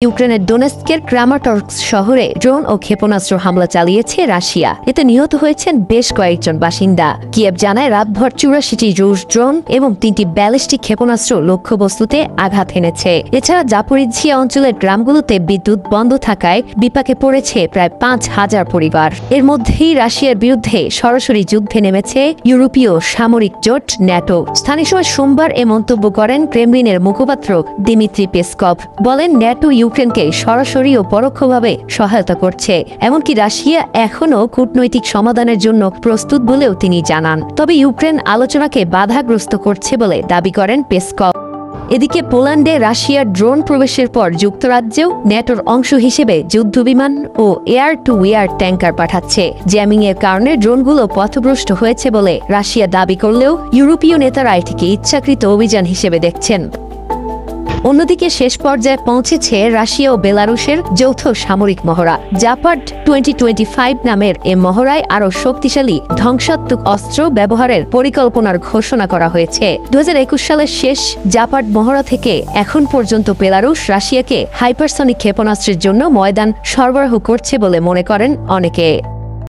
ইউক্রেনের ডোনেস্কের ক্রামাটর্স্ক শহরে ড্রোন ও ক্ষেপণাস্ত্র হামলা চালিয়েছে রাশিয়া। এতে নিহত হয়েছেন বেশ কয়েকজন বাসিন্দা। কিয়েভ জানায় রাতভর ৮৪টি রুশ ড্রোন এবং ৩টি ব্যালিস্টিক ক্ষেপণাস্ত্র লক্ষ্যবস্তুতে আঘাত এনেছে। এছাড়া জাপোরিঝিয়া অঞ্চলের গ্রামগুলোতে বিদ্যুৎ বন্ধ থাকায় বিপাকে পড়েছে প্রায় ৫,০০০ পরিবার। এর মধ্যেই রাশিয়ার বিরুদ্ধে সরাসরি যুদ্ধে নেমেছে ইউরোপীয় সামরিক জোট ন্যাটো। স্থানীয় সময় সোমবার এ মন্তব্য করেন ক্রেমলিনের মুখপাত্র দিমিত্রি পেসকভ। বলেন, ন্যাটো ইউক্রেনকে সরাসরি ও পরোক্ষভাবে সহায়তা করছে, এমনকি রাশিয়া এখনও কূটনৈতিক সমাধানের জন্য প্রস্তুত বলেও তিনি জানান। তবে ইউক্রেন আলোচনাকে বাধাগ্রস্ত করছে বলে দাবি করেন পেসকভ। এদিকে পোল্যান্ডে রাশিয়ার ড্রোন প্রবেশের পর যুক্তরাজ্যেও ন্যাটোর অংশ হিসেবে যুদ্ধবিমান ও এয়ার টু এয়ার ট্যাঙ্কার পাঠাচ্ছে। জ্যামিং এর কারণে ড্রোনগুলো পথভ্রষ্ট হয়েছে বলে রাশিয়া দাবি করলেও ইউরোপীয় নেতারা এটিকে ইচ্ছাকৃত অভিযান হিসেবে দেখছেন। অন্যদিকে শেষ পর্যায়ে পৌঁছেছে রাশিয়া ও বেলারুশের যৌথ সামরিক মহড়া। জাপার্ড 2025 নামের এ মহড়ায় আরও শক্তিশালী ধ্বংসাত্মক অস্ত্র ব্যবহারের পরিকল্পনার ঘোষণা করা হয়েছে। 2021 সালের শেষ জাপার্ড মহড়া থেকে এখন পর্যন্ত বেলারুশ রাশিয়াকে হাইপারসনিক ক্ষেপণাস্ত্রের জন্য ময়দান সরবরাহ করছে বলে মনে করেন অনেকে।